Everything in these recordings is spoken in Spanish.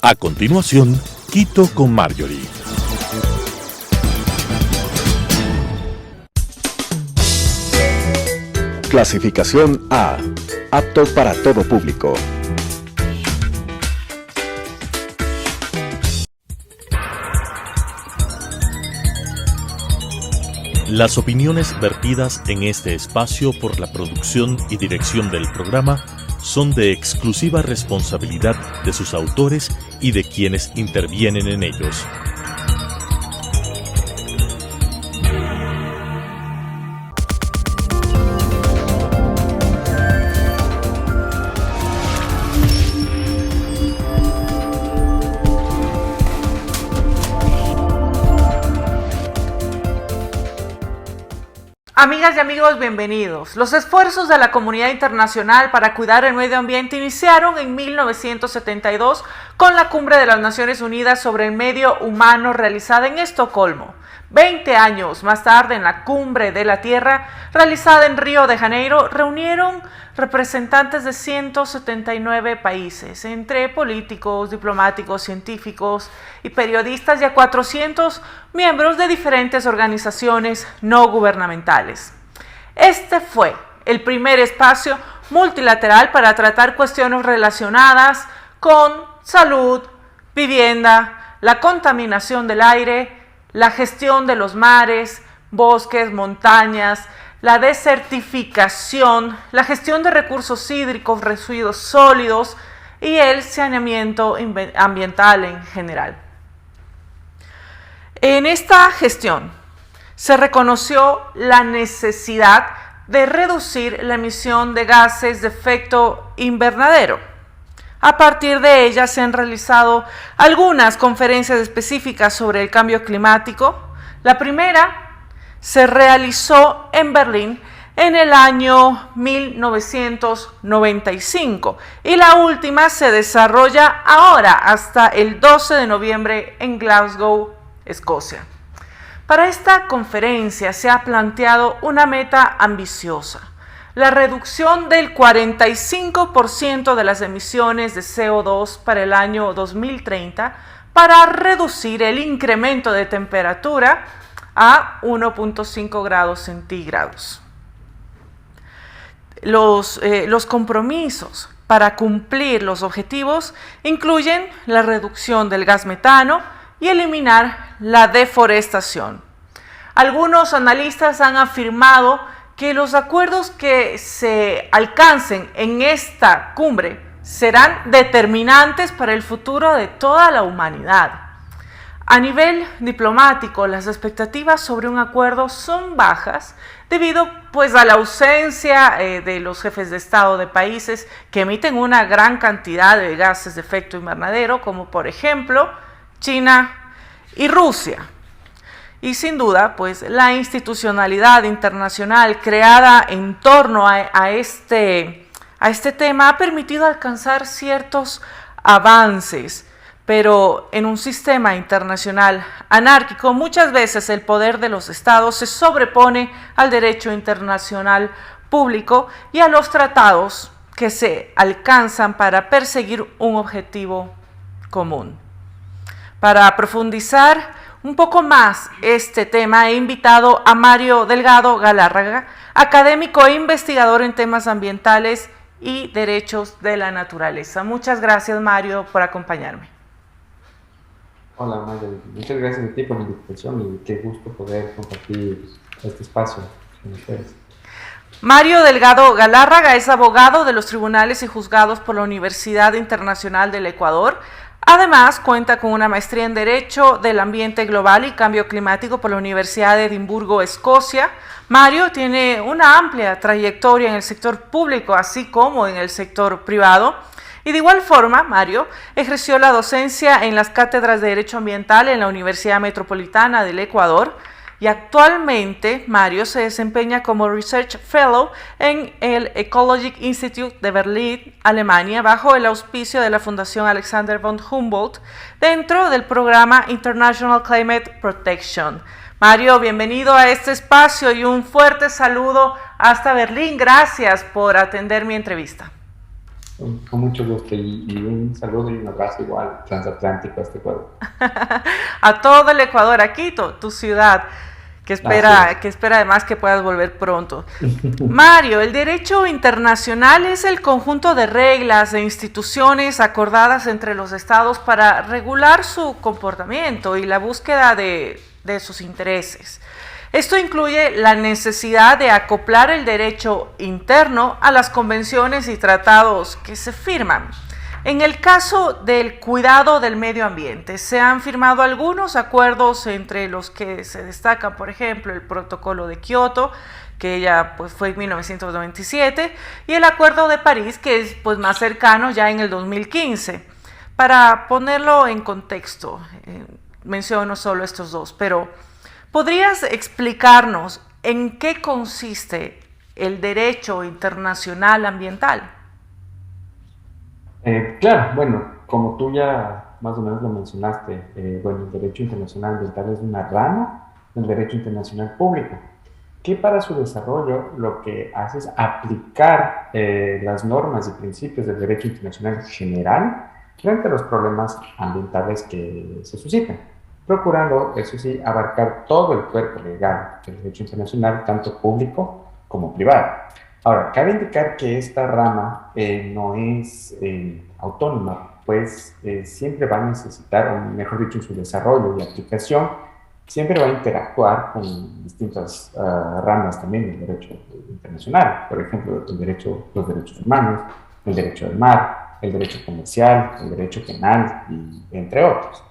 A continuación, Quito con Marjorie. Clasificación A. Apto para todo público. Las opiniones vertidas en este espacio por la producción y dirección del programa son de exclusiva responsabilidad de sus autores y de quienes intervienen en ellos. Amigas y amigos, bienvenidos. Los esfuerzos de la comunidad internacional para cuidar el medio ambiente iniciaron en 1972 con la Cumbre de las Naciones Unidas sobre el Medio Humano realizada en Estocolmo. 20 años más tarde, en la Cumbre de la Tierra, realizada en Río de Janeiro, reunieron representantes de 179 países, entre políticos, diplomáticos, científicos y periodistas, y a 400 miembros de diferentes organizaciones no gubernamentales. Este fue el primer espacio multilateral para tratar cuestiones relacionadas con salud, vivienda, la contaminación del aire, la gestión de los mares, bosques, montañas, la desertificación, la gestión de recursos hídricos, residuos sólidos y el saneamiento ambiental en general. En esta gestión se reconoció la necesidad de reducir la emisión de gases de efecto invernadero. A partir de ella se han realizado algunas conferencias específicas sobre el cambio climático. La primera se realizó en Berlín en el año 1995 y la última se desarrolla ahora hasta el 12 de noviembre en Glasgow, Escocia. Para esta conferencia se ha planteado una meta ambiciosa: la reducción del 45% de las emisiones de CO2 para el año 2030 para reducir el incremento de temperatura a 1.5 grados centígrados. Los compromisos para cumplir los objetivos incluyen la reducción del gas metano y eliminar la deforestación. Algunos analistas han afirmado que los acuerdos que se alcancen en esta cumbre serán determinantes para el futuro de toda la humanidad. A nivel diplomático, las expectativas sobre un acuerdo son bajas debido a la ausencia de los jefes de Estado de países que emiten una gran cantidad de gases de efecto invernadero, como por ejemplo China y Rusia. Y sin duda, la institucionalidad internacional creada en torno a este tema ha permitido alcanzar ciertos avances, pero en un sistema internacional anárquico muchas veces el poder de los estados se sobrepone al derecho internacional público y a los tratados que se alcanzan para perseguir un objetivo común. Para profundizar un poco más este tema, he invitado a Mario Delgado Galárraga, académico e investigador en temas ambientales y derechos de la naturaleza. Muchas gracias, Mario, por acompañarme. Hola, Mario. Muchas gracias a ti por la invitación y qué gusto poder compartir este espacio con ustedes. Mario Delgado Galárraga es abogado de los tribunales y juzgados por la Universidad Internacional del Ecuador. Además, cuenta con una maestría en Derecho del Ambiente Global y Cambio Climático por la Universidad de Edimburgo, Escocia. Mario tiene una amplia trayectoria en el sector público, así como en el sector privado. Y de igual forma, Mario ejerció la docencia en las cátedras de Derecho Ambiental en la Universidad Metropolitana del Ecuador. Y actualmente Mario se desempeña como Research Fellow en el Ecologic Institute de Berlín, Alemania, bajo el auspicio de la Fundación Alexander von Humboldt, dentro del programa International Climate Protection. Mario, bienvenido a este espacio y un fuerte saludo hasta Berlín. Gracias por atender mi entrevista. Con mucho gusto y un saludo y un abrazo igual transatlántico a este Ecuador. A todo el Ecuador, a Quito, tu ciudad, Así es. que espera además que puedas volver pronto. Mario, el derecho internacional es el conjunto de reglas e instituciones acordadas entre los estados para regular su comportamiento y la búsqueda de sus intereses. Esto incluye la necesidad de acoplar el derecho interno a las convenciones y tratados que se firman. En el caso del cuidado del medio ambiente, se han firmado algunos acuerdos entre los que se destacan, por ejemplo, el Protocolo de Kioto, que ya pues, fue en 1997, y el Acuerdo de París, que es pues, más cercano ya en el 2015. Para ponerlo en contexto, menciono solo estos dos, pero ¿podrías explicarnos en qué consiste el derecho internacional ambiental? Claro, bueno, como tú ya más o menos lo mencionaste, bueno, el derecho internacional ambiental es una rama del derecho internacional público, que para su desarrollo lo que hace es aplicar las normas y principios del derecho internacional general frente a los problemas ambientales que se suscitan, procurando, eso sí, abarcar todo el cuerpo legal del derecho internacional, tanto público como privado. Ahora, cabe indicar que esta rama no es autónoma, pues siempre va a necesitar, o mejor dicho, en su desarrollo y aplicación, siempre va a interactuar con distintas ramas también del derecho internacional. Por ejemplo, los derechos humanos, el derecho del mar, el derecho comercial, el derecho penal, y entre otros.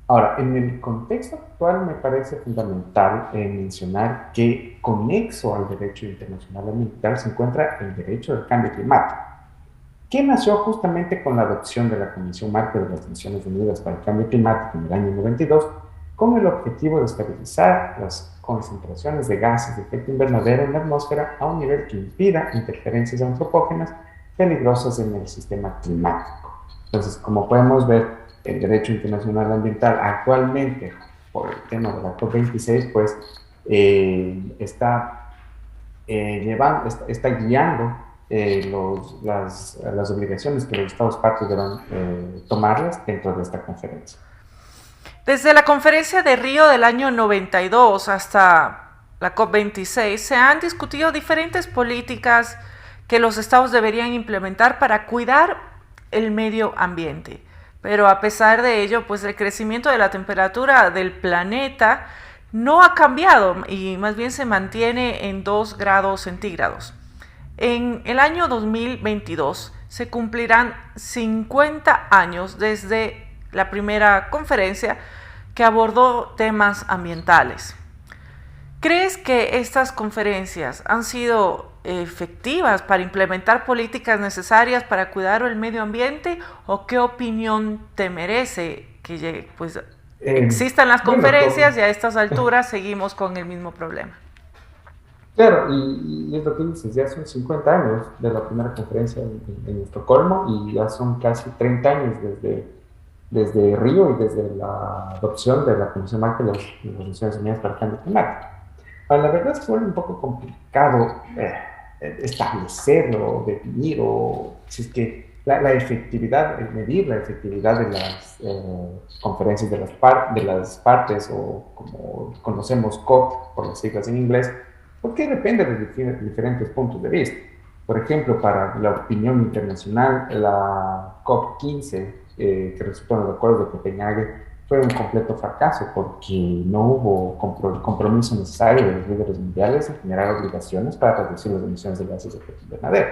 Ahora, en el contexto actual me parece fundamental mencionar que conexo al derecho internacional ambiental se encuentra el derecho del cambio climático, que nació justamente con la adopción de la Convención Marco de las Naciones Unidas para el Cambio Climático en el año 92, con el objetivo de estabilizar las concentraciones de gases de efecto invernadero en la atmósfera a un nivel que impida interferencias antropógenas peligrosas en el sistema climático. Entonces, como podemos ver, el derecho internacional ambiental actualmente, por el tema de la COP26, pues está guiando las obligaciones que los Estados partes deban tomarlas dentro de esta conferencia. Desde la conferencia de Río del año 92 hasta la COP26 se han discutido diferentes políticas que los estados deberían implementar para cuidar el medio ambiente. Pero a pesar de ello, pues el crecimiento de la temperatura del planeta no ha cambiado y más bien se mantiene en 2 grados centígrados. En el año 2022 se cumplirán 50 años desde la primera conferencia que abordó temas ambientales. ¿Crees que estas conferencias han sido efectivas para implementar políticas necesarias para cuidar el medio ambiente o qué opinión te merece que pues, existan las conferencias y a estas alturas seguimos con el mismo problema? Claro, y es lo que dices, ya son 50 años de la primera conferencia en Estocolmo y ya son casi 30 años desde Río y desde la adopción de la Convención Marco de las Naciones Unidas para el Cambio Climático. La verdad es que fue un poco complicado establecer o definir o si es que la efectividad, medir la efectividad de las conferencias de las partes o como conocemos COP por las siglas en inglés, porque depende de diferentes puntos de vista. Por ejemplo, para la opinión internacional, la COP15 que resultó en el Acuerdo de Copenhague fue un completo fracaso porque no hubo compromiso necesario de los líderes mundiales en generar obligaciones para reducir las emisiones de gases de efecto invernadero.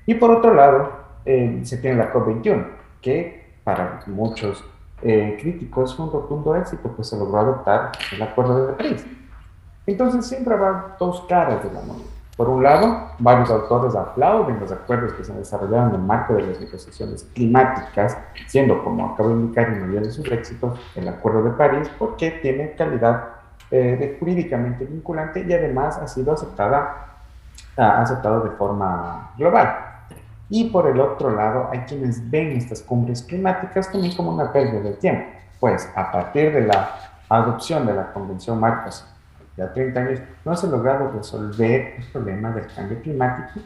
Y por otro lado, se tiene la COP21, que para muchos críticos fue un rotundo éxito, pues se logró adoptar el Acuerdo de París. Entonces siempre habrá 2 caras de la moneda. Por un lado, varios autores aplauden los acuerdos que se desarrollaron en el marco de las negociaciones climáticas, siendo, como acabo de indicar, en mayoría de sus éxitos, el Acuerdo de París, porque tiene calidad jurídicamente vinculante y además ha sido aceptado de forma global. Y por el otro lado, hay quienes ven estas cumbres climáticas también como una pérdida de tiempo, pues a partir de la adopción de la Convención Marco ya 30 años, no se ha logrado resolver el problema del cambio climático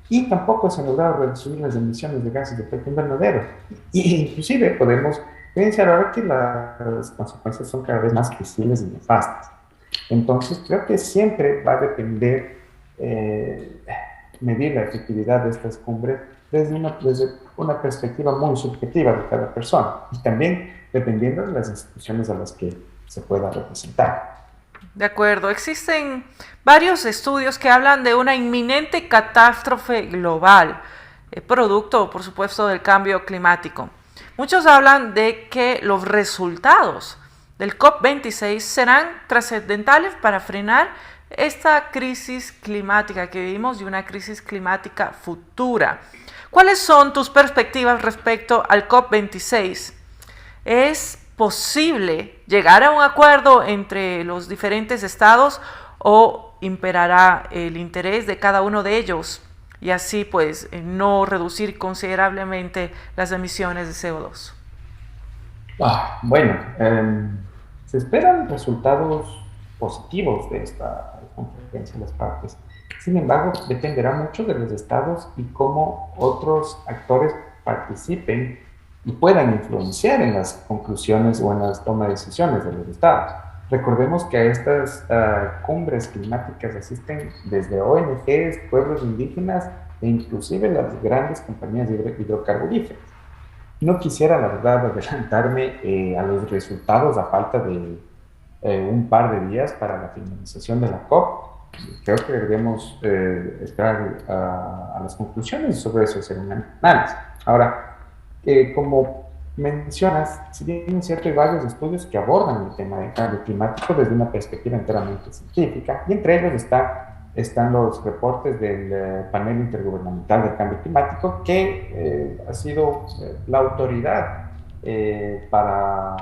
y tampoco se han logrado reducir las emisiones de gases de efecto invernadero. Y inclusive podemos pensar ahora que las consecuencias son cada vez más visibles y nefastas. Entonces creo que siempre va a depender medir la efectividad de estas cumbres desde una perspectiva muy subjetiva de cada persona y también dependiendo de las instituciones a las que se pueda representar. De acuerdo, existen varios estudios que hablan de una inminente catástrofe global, producto, por supuesto, del cambio climático. Muchos hablan de que los resultados del COP26 serán trascendentales para frenar esta crisis climática que vivimos y una crisis climática futura. ¿Cuáles son tus perspectivas respecto al COP26? ¿Es posible llegar a un acuerdo entre los diferentes estados o imperará el interés de cada uno de ellos y así pues no reducir considerablemente las emisiones de CO2? Bueno, se esperan resultados positivos de esta conferencia de las partes. Sin embargo, dependerá mucho de los estados y cómo otros actores participen y puedan influenciar en las conclusiones o en las tomas de decisiones de los estados. Recordemos que a estas cumbres climáticas asisten desde ONGs, pueblos indígenas e inclusive las grandes compañías hidrocarburíferas. No quisiera, la verdad, adelantarme a los resultados a falta de un par de días para la finalización de la COP. Creo que debemos esperar a las conclusiones y sobre eso hacer un análisis. Ahora, como mencionas, si bien es cierto, hay varios estudios que abordan el tema del cambio climático desde una perspectiva enteramente científica, y entre ellos están los reportes del panel intergubernamental del cambio climático, que ha sido la autoridad para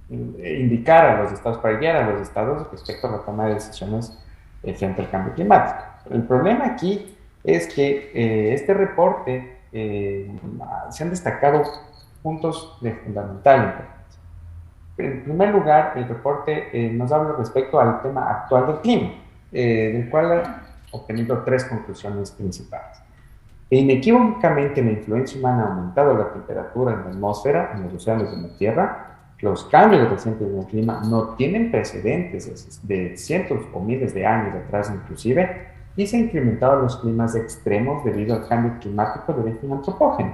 indicar a los estados, para guiar a los estados respecto a la toma de decisiones frente al cambio climático. El problema aquí es que este reporte se han destacado puntos de fundamental importancia. En primer lugar, el reporte nos habla respecto al tema actual del clima, del cual ha obtenido tres conclusiones principales. Inequívocamente, la influencia humana ha aumentado la temperatura en la atmósfera, en los océanos y en la Tierra. Los cambios recientes en el clima no tienen precedentes de cientos o miles de años atrás inclusive, y se han incrementado los climas extremos debido al cambio climático de origen antropógeno.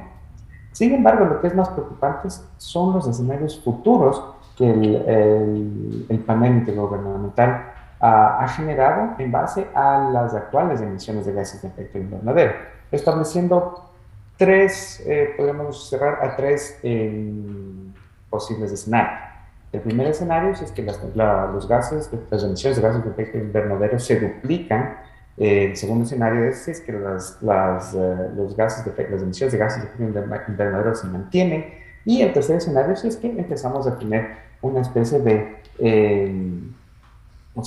Sin embargo, lo que es más preocupante son los escenarios futuros que el panel intergubernamental ha generado en base a las actuales emisiones de gases de efecto invernadero, estableciendo podemos cerrar a tres posibles escenarios. El primer escenario es que las emisiones de gases de efecto invernadero se duplican. El segundo escenario es que las emisiones de gases de efecto invernadero se mantienen. Y el tercer escenario es que empezamos a tener una especie de,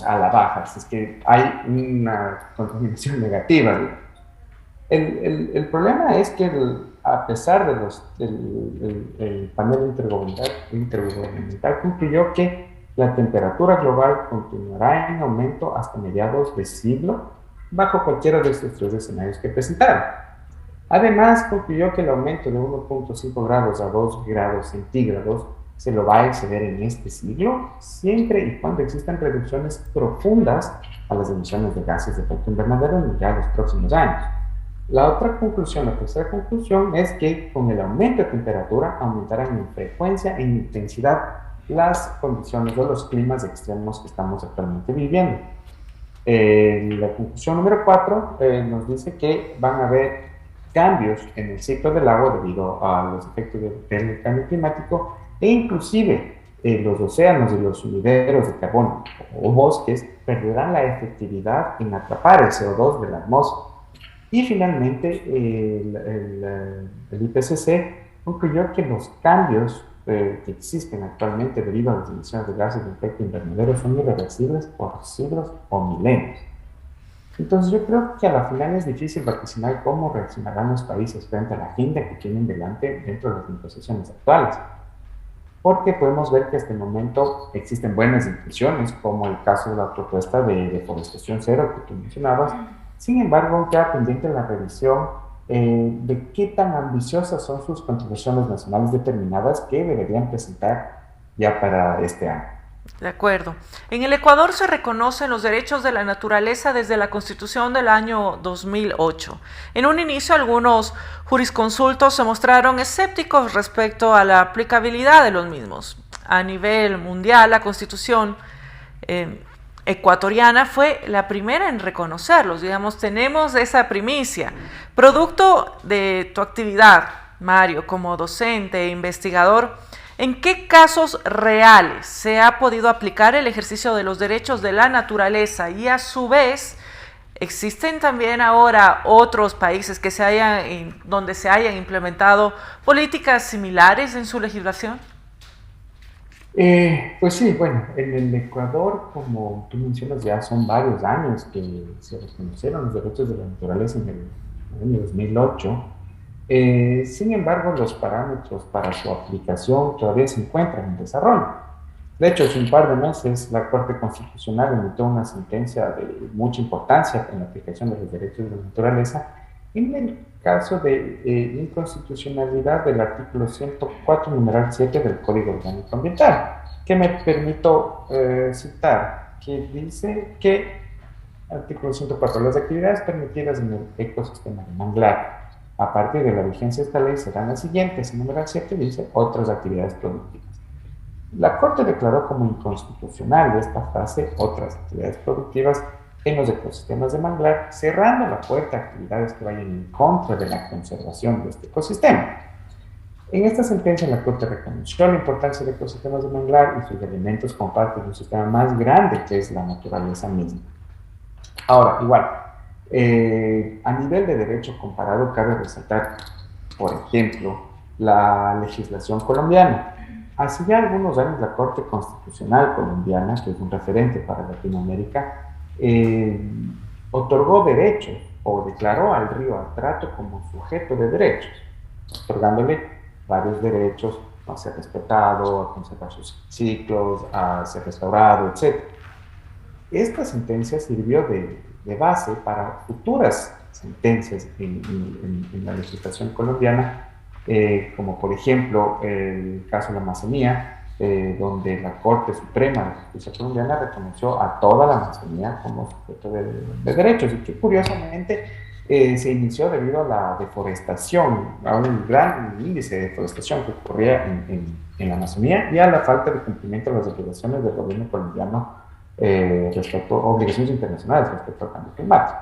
a la baja, es que hay una contaminación negativa. El problema es que a pesar de el panel intergubernamental concluyó que la temperatura global continuará en aumento hasta mediados de siglo, bajo cualquiera de estos tres escenarios que presentaron. Además, concluyó que el aumento de 1.5 grados a 2 grados centígrados se lo va a exceder en este siglo, siempre y cuando existan reducciones profundas a las emisiones de gases de efecto invernadero en ya los próximos años. La tercera conclusión es que con el aumento de temperatura aumentarán en frecuencia e intensidad las condiciones o los climas extremos que estamos actualmente viviendo. La conclusión número 4 nos dice que van a haber cambios en el ciclo del agua debido a los efectos del cambio climático e inclusive los océanos y los sumideros de carbono o bosques perderán la efectividad en atrapar el CO2 de la atmósfera. Y finalmente el IPCC concluyó que los cambios que existen actualmente debido a las emisiones de gases de efecto invernadero son irreversibles por siglos o milenios. Entonces yo creo que a la final es difícil vaticinar cómo reaccionarán los países frente a la agenda que tienen delante dentro de las negociaciones actuales. Porque podemos ver que hasta el momento existen buenas intenciones, como el caso de la propuesta de deforestación cero que tú mencionabas. Sin embargo, queda pendiente la revisión de qué tan ambiciosas son sus contribuciones nacionales determinadas que deberían presentar ya para este año. De acuerdo. En el Ecuador se reconocen los derechos de la naturaleza desde la Constitución del año 2008. En un inicio, algunos jurisconsultos se mostraron escépticos respecto a la aplicabilidad de los mismos. A nivel mundial, la Constitución ecuatoriana fue la primera en reconocerlos. Digamos, tenemos esa primicia. Producto de tu actividad, Mario, como docente e investigador, ¿en qué casos reales se ha podido aplicar el ejercicio de los derechos de la naturaleza? Y a su vez, ¿existen también ahora otros países donde se hayan implementado políticas similares en su legislación? Pues sí, bueno, en el Ecuador, como tú mencionas, ya son varios años que se reconocieron los derechos de la naturaleza en el año 2008. Sin embargo, los parámetros para su aplicación todavía se encuentran en desarrollo. De hecho, hace un par de meses la Corte Constitucional emitió una sentencia de mucha importancia en la aplicación de los derechos de la naturaleza en el caso de inconstitucionalidad del artículo 104, numeral 7 del Código Orgánico Ambiental, que me permito citar, que dice que, artículo 104, las actividades permitidas en el ecosistema de manglar a partir de la vigencia de esta ley serán las siguientes. En numeral 7 dice otras actividades productivas. La Corte declaró como inconstitucional esta frase, otras actividades productivas, en los ecosistemas de manglar, cerrando la puerta a actividades que vayan en contra de la conservación de este ecosistema. En esta sentencia, la Corte reconoció la importancia de ecosistemas de manglar y sus elementos como parte de un sistema más grande que es la naturaleza misma. Ahora, igual, a nivel de derecho comparado, cabe resaltar, por ejemplo, la legislación colombiana. Hace ya algunos años, la Corte Constitucional colombiana, que es un referente para Latinoamérica, otorgó derechos o declaró al río Atrato como sujeto de derechos, otorgándole varios derechos a ser respetado, a conservar sus ciclos, a ser restaurado, etc. Esta sentencia sirvió de base para futuras sentencias en la legislación colombiana, como por ejemplo el caso de la Amazonía, donde la Corte Suprema de Justicia colombiana reconoció a toda la Amazonía como sujeto de derechos, y que curiosamente se inició debido a la deforestación, a un gran índice de deforestación que ocurría en la Amazonía y a la falta de cumplimiento de las obligaciones del gobierno colombiano respecto a obligaciones internacionales respecto al cambio climático.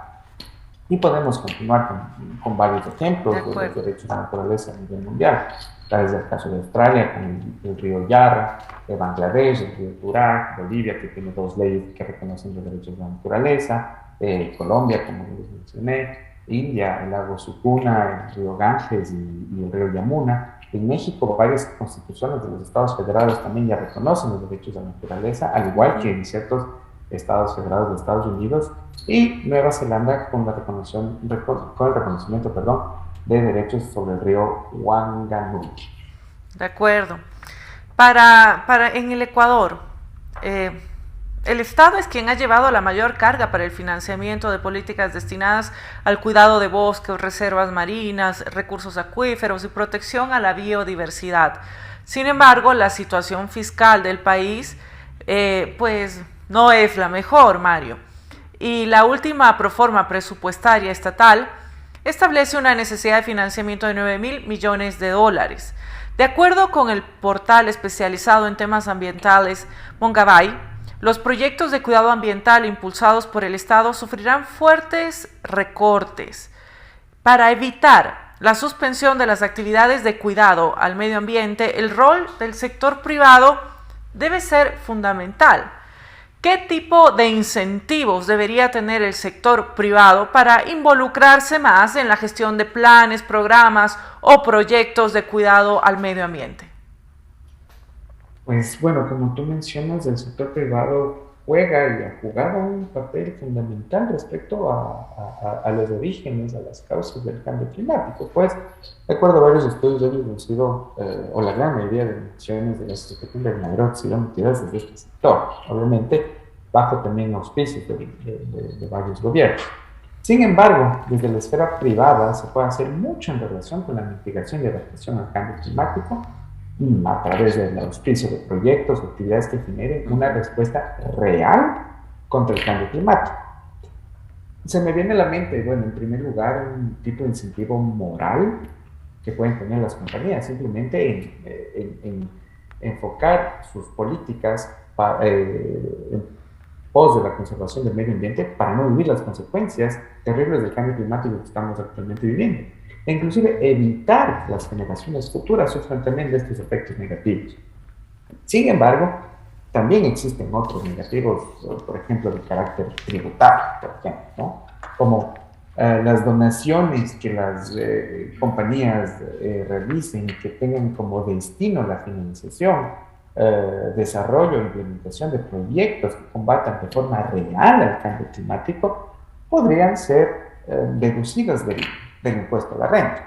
Y podemos continuar con varios ejemplos de los derechos de la naturaleza a nivel mundial. Desde el caso de Australia, con el río Yarra, de Bangladesh, el río Turak, Bolivia, que tiene dos leyes que reconocen los derechos de la naturaleza, Colombia, como les mencioné, India, el lago Sukuna, el río Ganges y el río Yamuna. En México, varias constituciones de los estados federados también ya reconocen los derechos de la naturaleza, al igual que en ciertos estados federados de Estados Unidos, y Nueva Zelanda con el reconocimiento de derechos sobre el río Wanganui. De acuerdo. En el Ecuador, el Estado es quien ha llevado la mayor carga para el financiamiento de políticas destinadas al cuidado de bosques, reservas marinas, recursos acuíferos y protección a la biodiversidad. Sin embargo, la situación fiscal del país, pues no es la mejor, Mario. Y la última proforma presupuestaria estatal establece una necesidad de financiamiento de 9.000 millones de dólares. De acuerdo con el portal especializado en temas ambientales Mongabay, los proyectos de cuidado ambiental impulsados por el Estado sufrirán fuertes recortes. Para evitar la suspensión de las actividades de cuidado al medio ambiente, el rol del sector privado debe ser fundamental. ¿Qué tipo de incentivos debería tener el sector privado para involucrarse más en la gestión de planes, programas o proyectos de cuidado al medio ambiente? Pues bueno, como tú mencionas, el sector privado juega y ha jugado un papel fundamental respecto a los orígenes, a las causas del cambio climático. Pues, de acuerdo a varios estudios, ellos han sido, o la gran mayoría de emisiones de gases de efecto invernadero han sido emitidas desde este sector, obviamente bajo también auspicios de varios gobiernos. Sin embargo, desde la esfera privada se puede hacer mucho en relación con la mitigación y adaptación al cambio climático a través del auspicio de proyectos o actividades que generen una respuesta real contra el cambio climático. Se me viene a la mente, bueno, en primer lugar, un tipo de incentivo moral que pueden tener las compañías, simplemente en enfocar sus políticas en pos de la conservación del medio ambiente para no vivir las consecuencias terribles del cambio climático que estamos actualmente viviendo. E inclusive evitar que las generaciones futuras sufran también de estos efectos negativos. Sin embargo, también existen otros negativos, por ejemplo, de carácter tributario, por ejemplo, ¿no? Como las donaciones que las compañías realicen y que tengan como destino la financiación, desarrollo e implementación de proyectos que combatan de forma real el cambio climático, podrían ser deducidas del impuesto a la renta.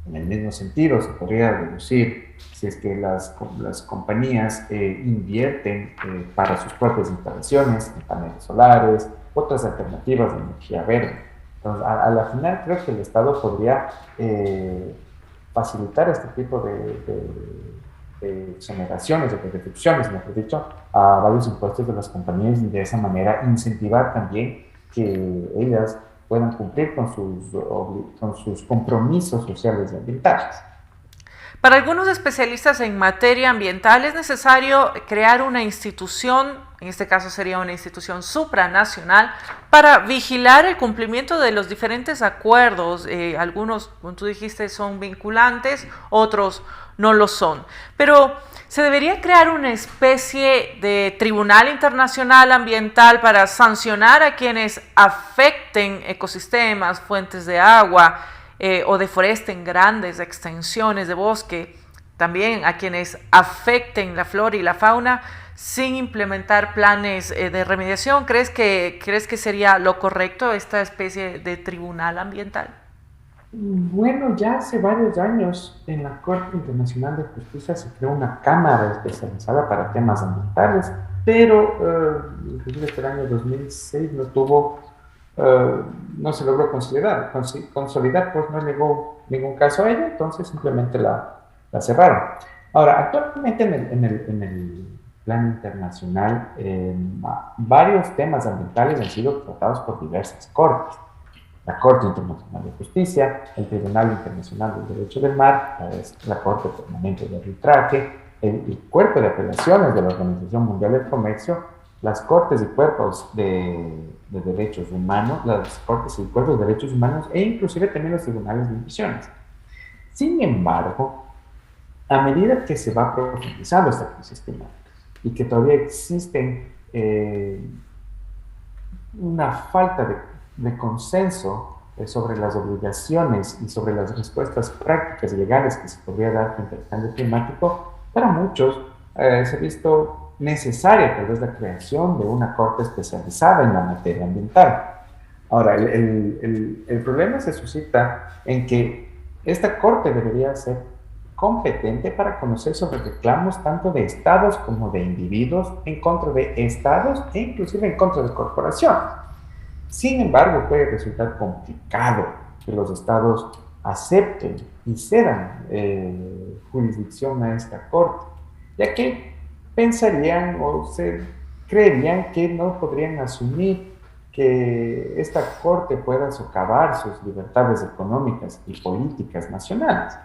En el mismo sentido, se podría deducir si es que las compañías invierten para sus propias instalaciones en paneles solares, otras alternativas de energía verde. Entonces, a la final, creo que el Estado podría facilitar este tipo de exoneraciones, de reducciones, mejor dicho, a varios impuestos de las compañías y de esa manera incentivar también que ellas puedan cumplir con sus compromisos sociales y ambientales. Para algunos especialistas en materia ambiental es necesario crear una institución, en este caso sería una institución supranacional, para vigilar el cumplimiento de los diferentes acuerdos. Algunos, como tú dijiste, son vinculantes, otros no lo son. Pero se debería crear una especie de tribunal internacional ambiental para sancionar a quienes afecten ecosistemas, fuentes de agua, o deforesten grandes extensiones de bosque, también a quienes afecten la flora y la fauna sin implementar planes de remediación. ¿Crees que sería lo correcto esta especie de tribunal ambiental? Bueno, ya hace varios años en la Corte Internacional de Justicia se creó una cámara especializada para temas ambientales, pero inclusive hasta el año 2006 no se logró consolidar, pues no llegó ningún caso a ella, entonces simplemente la cerraron. Ahora, actualmente en el plano internacional, varios temas ambientales han sido tratados por diversas cortes. La Corte Internacional de Justicia, el Tribunal Internacional del Derecho del Mar, la Corte Permanente de Arbitraje, el Cuerpo de Apelaciones de la Organización Mundial del Comercio, las Cortes y Cuerpos de Derechos Humanos, las Cortes y Cuerpos de Derechos Humanos e inclusive también los tribunales de inversiones. Sin embargo, a medida que se va profundizando esta crisis climática y que todavía existen una falta de consenso sobre las obligaciones y sobre las respuestas prácticas y legales que se podría dar frente al cambio climático, para muchos se ha visto necesaria tal vez la creación de una corte especializada en la materia ambiental. Ahora, el problema se suscita en que esta corte debería ser competente para conocer sobre reclamos tanto de estados como de individuos en contra de estados e inclusive en contra de corporaciones. Sin embargo, puede resultar complicado que los estados acepten y cedan jurisdicción a esta corte, ya que pensarían o se creerían que no podrían asumir que esta corte pueda socavar sus libertades económicas y políticas nacionales.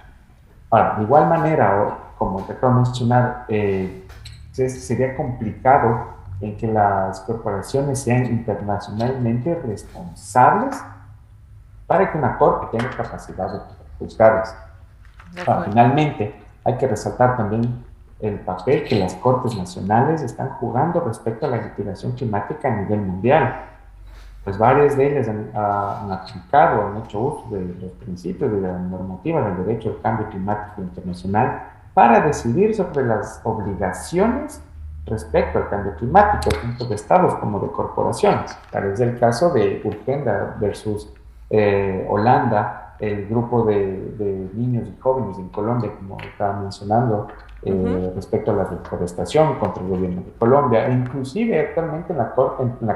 Ahora, de igual manera, como te acabo de mencionar, sería complicado en que las corporaciones sean internacionalmente responsables para que una corte tenga capacidad de juzgarlas. Finalmente, hay que resaltar también el papel que las cortes nacionales están jugando respecto a la litigación climática a nivel mundial. Pues varias de ellas han aplicado, han hecho uso de los principios de la normativa del derecho al cambio climático internacional para decidir sobre las obligaciones respecto al cambio climático, tanto de estados como de corporaciones. Tal es el caso de Urgenda versus Holanda, el grupo de niños y jóvenes en Colombia, como estaba mencionando, respecto a la deforestación contra el gobierno de Colombia, e inclusive actualmente en la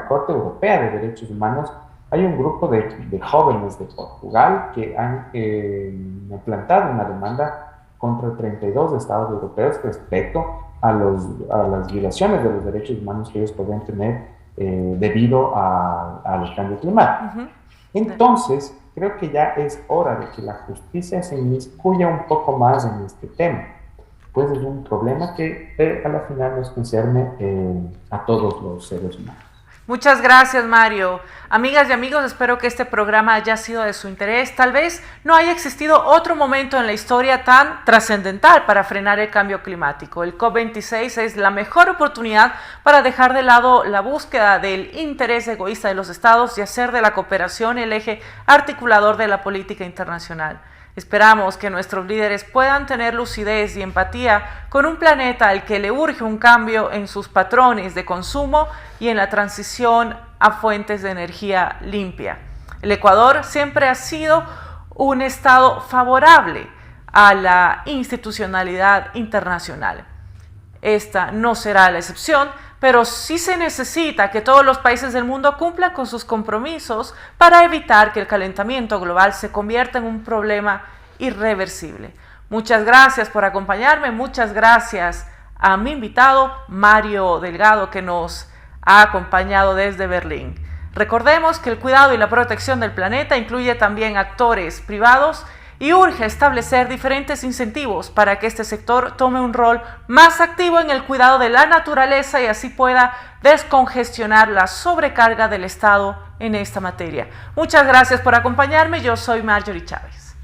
Corte Europea de Derechos Humanos hay un grupo de jóvenes de Portugal que han plantado una demanda contra 32 estados europeos respecto a las violaciones de los derechos humanos que ellos podrían tener debido al cambio climático. Entonces, creo que ya es hora de que la justicia se inmiscuya un poco más en este tema, pues es un problema que a la final nos concierne a todos los seres humanos. Muchas gracias, Mario. Amigas y amigos, espero que este programa haya sido de su interés. Tal vez no haya existido otro momento en la historia tan trascendental para frenar el cambio climático. El COP26 es la mejor oportunidad para dejar de lado la búsqueda del interés egoísta de los estados y hacer de la cooperación el eje articulador de la política internacional. Esperamos que nuestros líderes puedan tener lucidez y empatía con un planeta al que le urge un cambio en sus patrones de consumo y en la transición a fuentes de energía limpia. El Ecuador siempre ha sido un estado favorable a la institucionalidad internacional. Esta no será la excepción, pero sí se necesita que todos los países del mundo cumplan con sus compromisos para evitar que el calentamiento global se convierta en un problema irreversible. Muchas gracias por acompañarme, muchas gracias a mi invitado Mario Delgado, que nos ha acompañado desde Berlín. Recordemos que el cuidado y la protección del planeta incluye también actores privados y urge establecer diferentes incentivos para que este sector tome un rol más activo en el cuidado de la naturaleza y así pueda descongestionar la sobrecarga del Estado en esta materia. Muchas gracias por acompañarme. Yo soy Marjorie Chávez.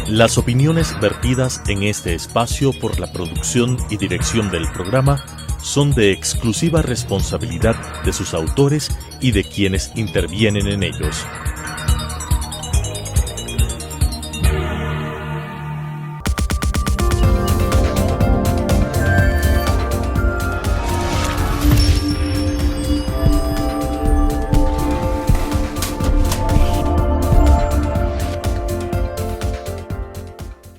Las opiniones vertidas en este espacio por la producción y dirección del programa son de exclusiva responsabilidad de sus autores y de quienes intervienen en ellos.